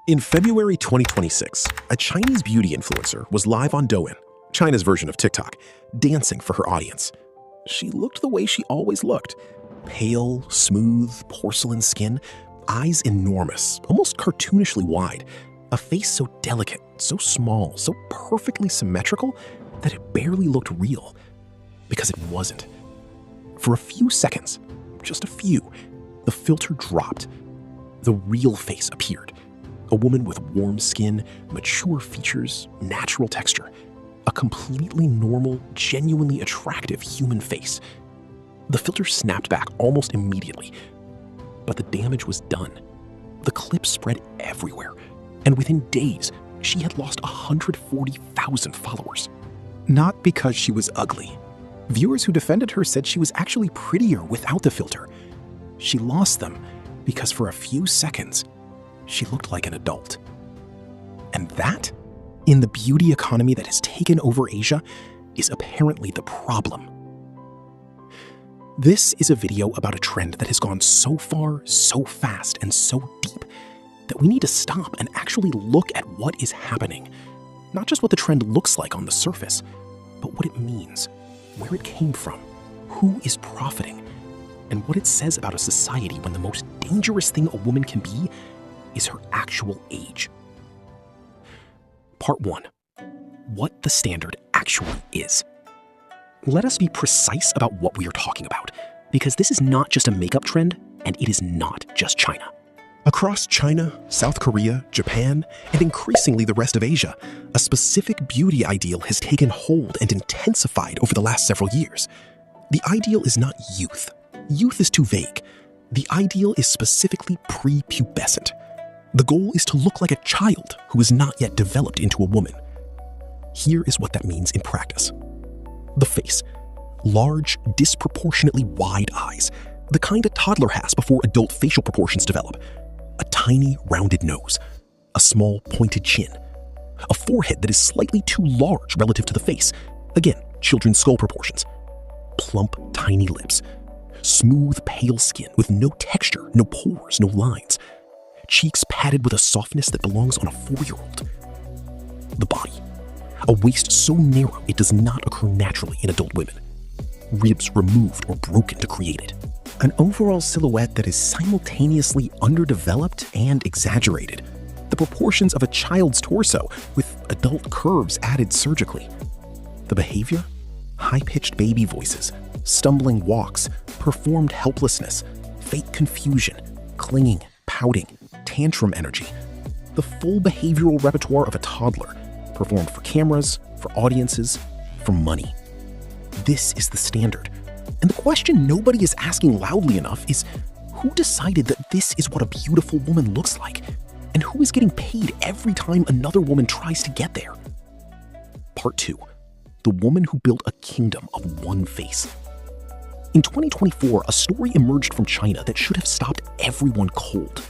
In February 2026, a Chinese beauty influencer was live on Douyin, China's version of TikTok, dancing for her audience. She looked the way she always looked. Pale, smooth, porcelain skin, eyes enormous, almost cartoonishly wide, a face so delicate, so small, so perfectly symmetrical that it barely looked real. Because it wasn't. For a few seconds, just a few, the filter dropped. The real face appeared. A woman with warm skin, mature features, natural texture. A completely normal, genuinely attractive human face. The filter snapped back almost immediately. But the damage was done. The clip spread everywhere. And within days, she had lost 140,000 followers. Not because she was ugly. Viewers who defended her said she was actually prettier without the filter. She lost them because for a few seconds, she looked like an adult. And that, in the beauty economy that has taken over Asia, is apparently the problem. This is a video about a trend that has gone so far, so fast, and so deep that we need to stop and actually look at what is happening. Not just what the trend looks like on the surface, but what it means, where it came from, who is profiting, and what it says about a society when the most dangerous thing a woman can be is her actual age. Part 1. What the standard actually is. Let us be precise about what we are talking about, because this is not just a makeup trend, and it is not just China. Across China, South Korea, Japan, and increasingly the rest of Asia, a specific beauty ideal has taken hold and intensified over the last several years. The ideal is not youth. Youth is too vague. The ideal is specifically prepubescent. The goal is to look like a child who is not yet developed into a woman. Here is what that means in practice. The face. Large, disproportionately wide eyes, the kind a toddler has before adult facial proportions develop. A tiny, rounded nose, a small, pointed chin, a forehead that is slightly too large relative to the face. Again, children's skull proportions. Plump, tiny lips. Smooth, pale skin with no texture, no pores, no lines. Cheeks padded with a softness that belongs on a 4-year-old. The body. A waist so narrow it does not occur naturally in adult women. Ribs removed or broken to create it. An overall silhouette that is simultaneously underdeveloped and exaggerated. The proportions of a child's torso with adult curves added surgically. The behavior? High-pitched baby voices, stumbling walks, performed helplessness, fake confusion, clinging, pouting, tantrum energy. The full behavioral repertoire of a toddler, performed for cameras, for audiences, for money. This is the standard. And the question nobody is asking loudly enough is, who decided that this is what a beautiful woman looks like? And who is getting paid every time another woman tries to get there? Part 2. The woman who built a kingdom of one face. In 2024, a story emerged from China that should have stopped everyone cold.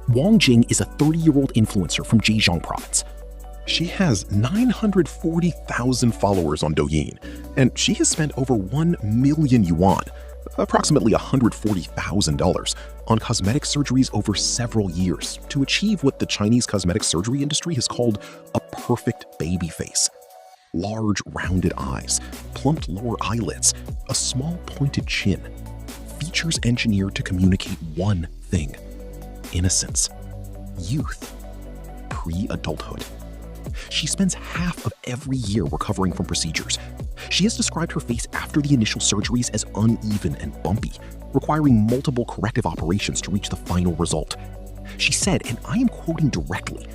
Wang Jing is a 30-year-old influencer from Zhejiang province. She has 940,000 followers on Douyin, and she has spent over 1 million yuan, approximately $140,000, on cosmetic surgeries over several years to achieve what the Chinese cosmetic surgery industry has called a perfect baby face. Large, rounded eyes, plumped lower eyelids, a small pointed chin. Features engineered to communicate one thing: innocence, youth, pre-adulthood. She spends half of every year recovering from procedures. She has described her face after the initial surgeries as uneven and bumpy, requiring multiple corrective operations to reach the final result. She said, and I am quoting directly,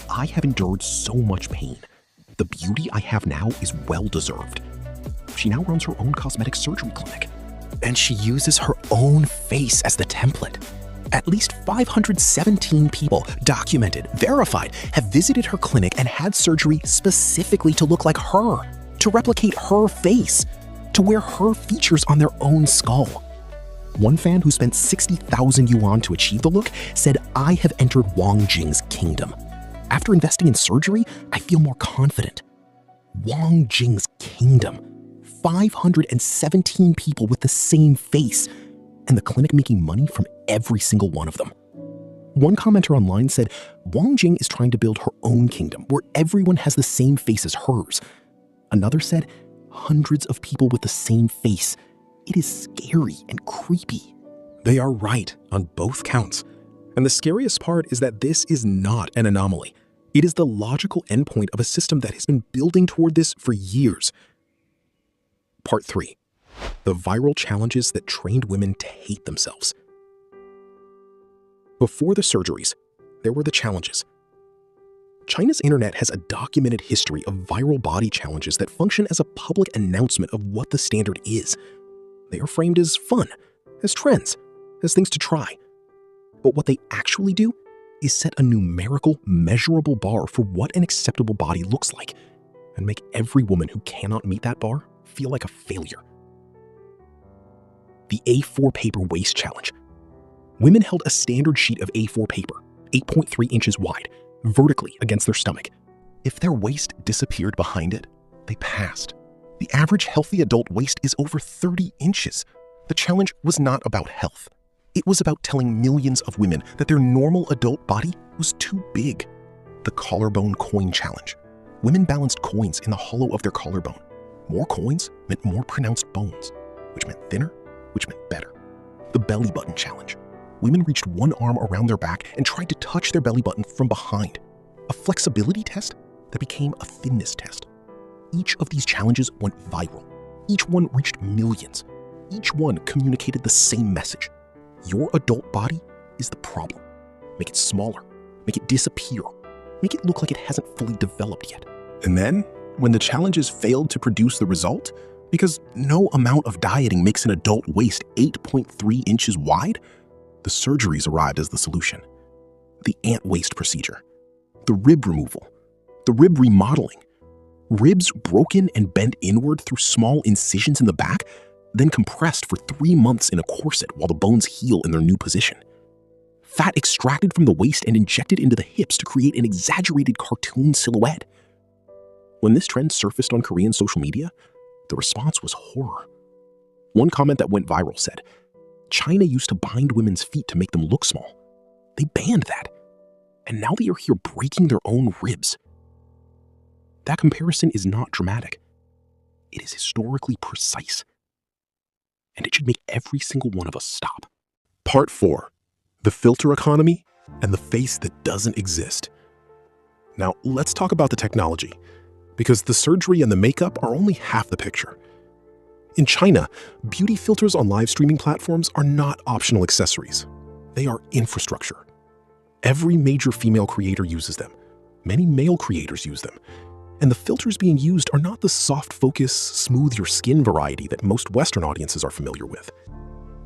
"I have endured so much pain. The beauty I have now is well-deserved." She now runs her own cosmetic surgery clinic. And she uses her own face as the template. At least 517 people, documented, verified, have visited her clinic and had surgery specifically to look like her, to replicate her face, to wear her features on their own skull. One fan who spent 60,000 yuan to achieve the look said, "I have entered Wang Jing's kingdom. After investing in surgery, I feel more confident." Wang Jing's kingdom. 517 people with the same face, and the clinic making money from every single one of them. One commenter online said, Wang Jing is trying to build her own kingdom where everyone has the same face as hers. Another said, hundreds of people with the same face. It is scary and creepy. They are right on both counts. And the scariest part is that this is not an anomaly. It is the logical endpoint of a system that has been building toward this for years. Part 3. The viral challenges that trained women to hate themselves. Before the surgeries, there were the challenges. China's internet has a documented history of viral body challenges that function as a public announcement of what the standard is. They are framed as fun, as trends, as things to try. But what they actually do is set a numerical, measurable bar for what an acceptable body looks like and make every woman who cannot meet that bar feel like a failure. The A4 paper waist challenge. Women held a standard sheet of A4 paper, 8.3 inches wide, vertically against their stomach. If their waist disappeared behind it, they passed. The average healthy adult waist is over 30 inches. The challenge was not about health. It was about telling millions of women that their normal adult body was too big. The collarbone coin challenge. Women balanced coins in the hollow of their collarbone. More coins meant more pronounced bones, which meant thinner, which meant better. The belly button challenge. Women reached one arm around their back and tried to touch their belly button from behind. A flexibility test that became a thinness test. Each of these challenges went viral. Each one reached millions. Each one communicated the same message. Your adult body is the problem. Make it smaller. Make it disappear. Make it look like it hasn't fully developed yet. And then, when the challenges failed to produce the result, because no amount of dieting makes an adult waist 8.3 inches wide, the surgeries arrived as the solution. The ant waist procedure, the rib removal, the rib remodeling, ribs broken and bent inward through small incisions in the back, then compressed for 3 months in a corset while the bones heal in their new position. Fat extracted from the waist and injected into the hips to create an exaggerated cartoon silhouette. When this trend surfaced on Korean social media, the response was horror. One comment that went viral said, China used to bind women's feet to make them look small. They banned that. And now they are here breaking their own ribs. That comparison is not dramatic. It is historically precise. And it should make every single one of us stop. Part 4. The filter economy and the face that doesn't exist. Now, let's talk about the technology, because the surgery and the makeup are only half the picture. In China, beauty filters on live streaming platforms are not optional accessories. They are infrastructure. Every major female creator uses them. Many male creators use them. And the filters being used are not the soft focus, smooth your skin variety that most Western audiences are familiar with.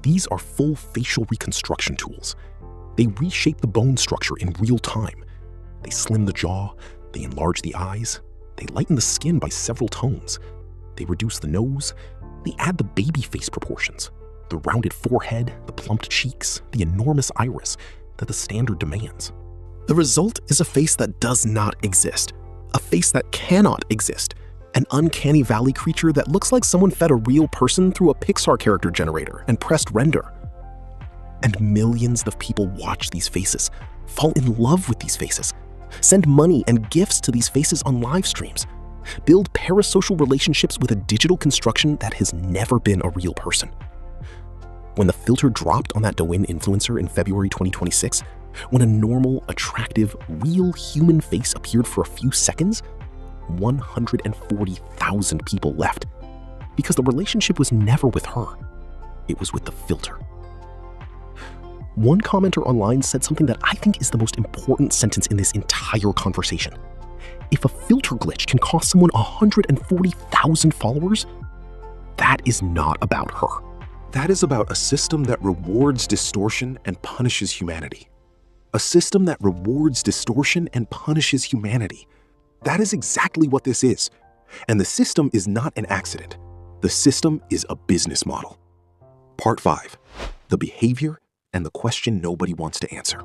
These are full facial reconstruction tools. They reshape the bone structure in real time. They slim the jaw, they enlarge the eyes, they lighten the skin by several tones. They reduce the nose, they add the baby face proportions, the rounded forehead, the plumped cheeks, the enormous iris that the standard demands. The result is a face that does not exist. A face that cannot exist. An uncanny valley creature that looks like someone fed a real person through a Pixar character generator and pressed render. And millions of people watch these faces, fall in love with these faces, send money and gifts to these faces on live streams, build parasocial relationships with a digital construction that has never been a real person. When the filter dropped on that Douyin influencer in February 2026, when a normal, attractive, real human face appeared for a few seconds, 140,000 people left. Because the relationship was never with her. It was with the filter. One commenter online said something that I think is the most important sentence in this entire conversation. If a filter glitch can cost someone 140,000 followers, that is not about her. That is about a system that rewards distortion and punishes humanity. A system that rewards distortion and punishes humanity. That is exactly what this is. And the system is not an accident. The system is a business model. Part 5. The behavior and the question nobody wants to answer.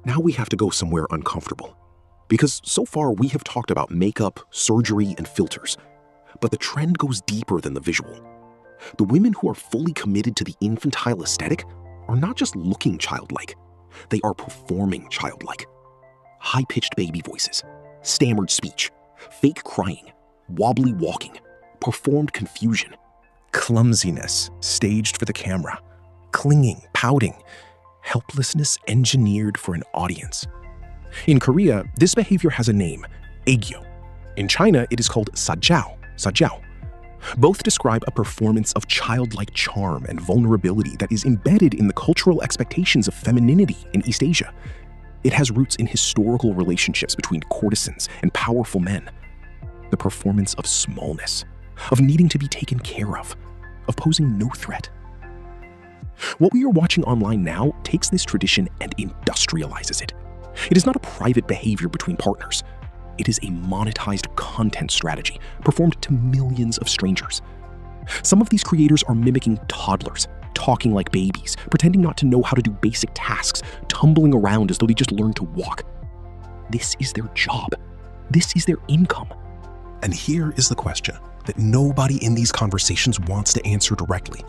Now we have to go somewhere uncomfortable. Because so far we have talked about makeup, surgery, and filters. But the trend goes deeper than the visual. The women who are fully committed to the infantile aesthetic are not just looking childlike. They are performing childlike. High-pitched baby voices, stammered speech, fake crying, wobbly walking, performed confusion, clumsiness staged for the camera, clinging, pouting, helplessness engineered for an audience. In Korea, this behavior has a name, aegyo. In China, it is called sajiao. Both describe a performance of childlike charm and vulnerability that is embedded in the cultural expectations of femininity in East Asia. It has roots in historical relationships between courtesans and powerful men. The performance of smallness, of needing to be taken care of posing no threat. What we are watching online now takes this tradition and industrializes it. It is not a private behavior between partners. It is a monetized content strategy performed to millions of strangers. Some of these creators are mimicking toddlers, talking like babies, pretending not to know how to do basic tasks, tumbling around as though they just learned to walk. This is their job. This is their income. And here is the question that nobody in these conversations wants to answer directly.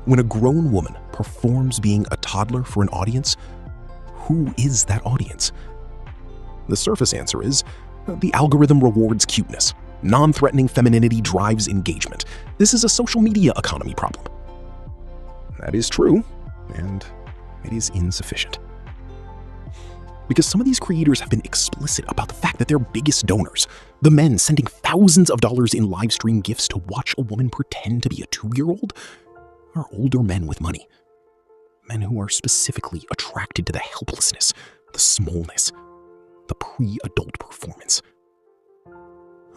When a grown woman performs being a toddler for an audience, who is that audience? The surface answer is, the algorithm rewards cuteness. Non-threatening femininity drives engagement. This is a social media economy problem. That is true, and it is insufficient. Because some of these creators have been explicit about the fact that their biggest donors, the men sending thousands of dollars in live stream gifts to watch a woman pretend to be a 2-year-old, are older men with money. Men who are specifically attracted to the helplessness, the smallness, the pre-adult performance.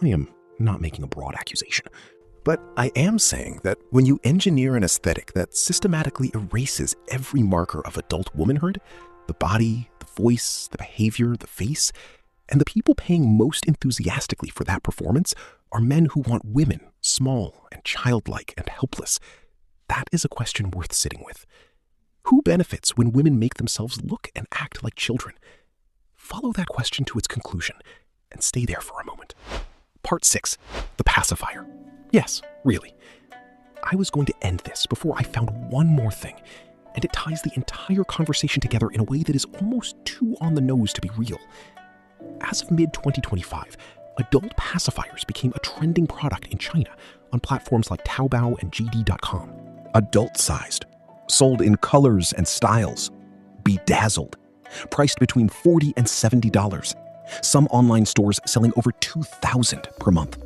I am not making a broad accusation. But I am saying that when you engineer an aesthetic that systematically erases every marker of adult womanhood, the body, the voice, the behavior, the face, and the people paying most enthusiastically for that performance are men who want women small and childlike and helpless, that is a question worth sitting with. Who benefits when women make themselves look and act like children? Follow that question to its conclusion and stay there for a moment. Part 6, the pacifier. Yes, really. I was going to end this before I found one more thing, and it ties the entire conversation together in a way that is almost too on the nose to be real. As of mid-2025, adult pacifiers became a trending product in China on platforms like Taobao and JD.com. Adult-sized, sold in colors and styles, bedazzled, priced between $40 and $70. Some online stores selling over $2,000 per month.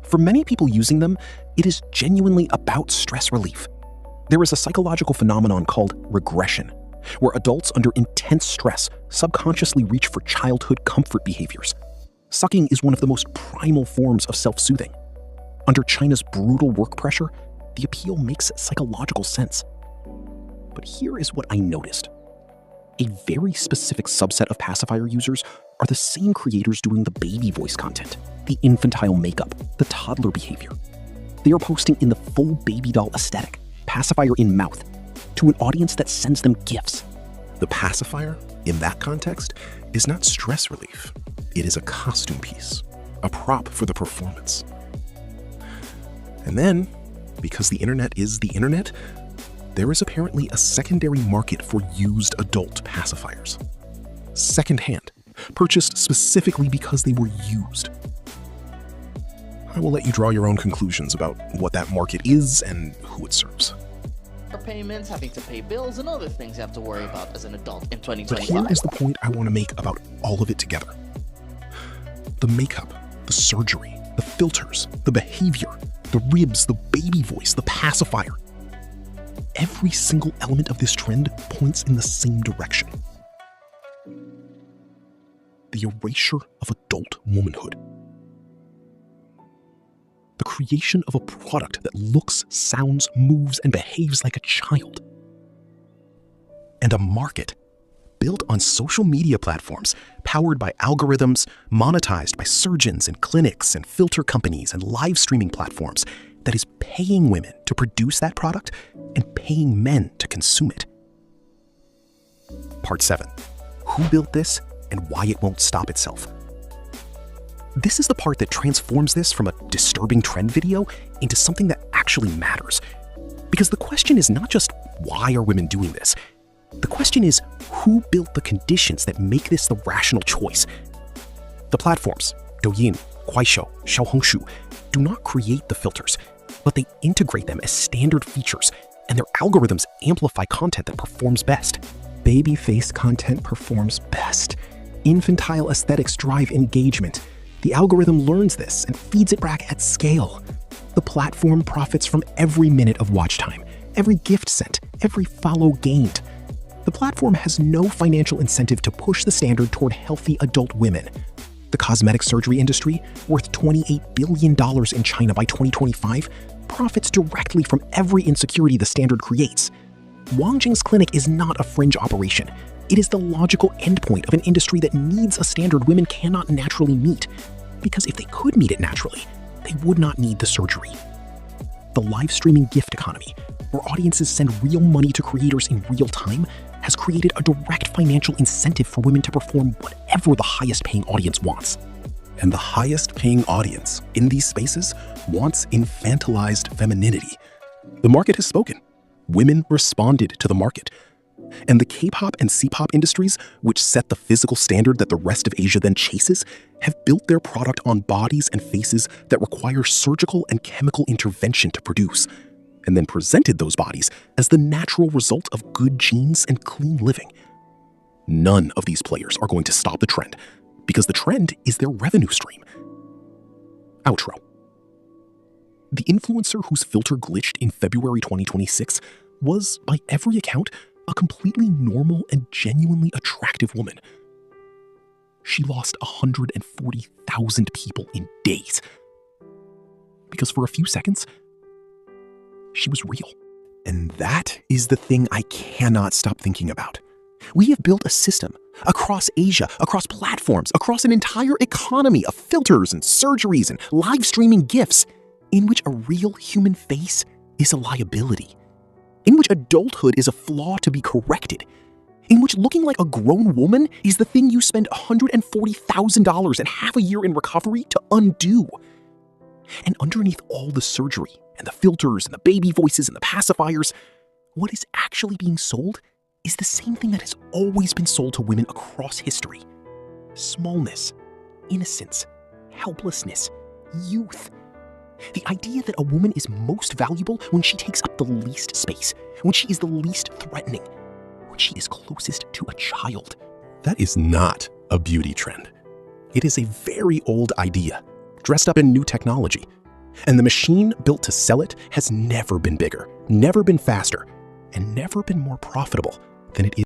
For many people using them, it is genuinely about stress relief. There is a psychological phenomenon called regression, where adults under intense stress subconsciously reach for childhood comfort behaviors. Sucking is one of the most primal forms of self-soothing. Under China's brutal work pressure, the appeal makes psychological sense. But here is what I noticed. A very specific subset of pacifier users are the same creators doing the baby voice content, the infantile makeup, the toddler behavior. They are posting in the full baby doll aesthetic, pacifier in mouth, to an audience that sends them gifts. The pacifier, in that context, is not stress relief. It is a costume piece, a prop for the performance. And then, because the internet is the internet, there is apparently a secondary market for used adult pacifiers. Secondhand, purchased specifically because they were used. I will let you draw your own conclusions about what that market is and who it serves. Payments, having to pay bills, and other things you have to worry about as an adult in 2025. But here is the point I want to make about all of it together. The makeup, the surgery, the filters, the behavior, the ribs, the baby voice, the pacifier. Every single element of this trend points in the same direction. The erasure of adult womanhood. The creation of a product that looks, sounds, moves, and behaves like a child. And a market built on social media platforms, powered by algorithms, monetized by surgeons and clinics and filter companies and live streaming platforms, that is paying women to produce that product and paying men to consume it. Part 7. Who built this and why it won't stop itself? This is the part that transforms this from a disturbing trend video into something that actually matters. Because the question is not just why are women doing this, The question is, who built the conditions that make this the rational choice? The platforms, Douyin, Kuaishou, Xiaohongshu, do not create the filters, but they integrate them as standard features, and their algorithms amplify content that performs best. Baby face content performs best. Infantile aesthetics drive engagement. The algorithm learns this and feeds it back at scale. The platform profits from every minute of watch time, every gift sent, every follow gained. The platform has no financial incentive to push the standard toward healthy adult women. The cosmetic surgery industry, worth $28 billion in China by 2025, profits directly from every insecurity the standard creates. Wang Jing's clinic is not a fringe operation. It is the logical endpoint of an industry that needs a standard women cannot naturally meet. Because if they could meet it naturally, they would not need the surgery. The live streaming gift economy, where audiences send real money to creators in real time, has created a direct financial incentive for women to perform whatever the highest paying audience wants. And the highest paying audience in these spaces wants infantilized femininity. The market has spoken. Women responded to the market. And the K-pop and C-pop industries, which set the physical standard that the rest of Asia then chases, have built their product on bodies and faces that require surgical and chemical intervention to produce, and then presented those bodies as the natural result of good genes and clean living. None of these players are going to stop the trend, because the trend is their revenue stream. Outro. The influencer whose filter glitched in February 2026 was, by every account, a completely normal and genuinely attractive woman. She lost 140,000 people in days. Because for a few seconds, she was real. And that is the thing I cannot stop thinking about. We have built a system across Asia, across platforms, across an entire economy of filters and surgeries and live streaming gifts, in which a real human face is a liability, in which adulthood is a flaw to be corrected, in which looking like a grown woman is the thing you spend $140,000 and half a year in recovery to undo. And underneath all the surgery and the filters and the baby voices and the pacifiers, what is actually being sold is the same thing that has always been sold to women across history: smallness, innocence, helplessness, youth. The idea that a woman is most valuable when she takes up the least space, when she is the least threatening, when she is closest to a child. That is not a beauty trend. It is a very old idea, dressed up in new technology. And the machine built to sell it has never been bigger, never been faster, and never been more profitable than it is.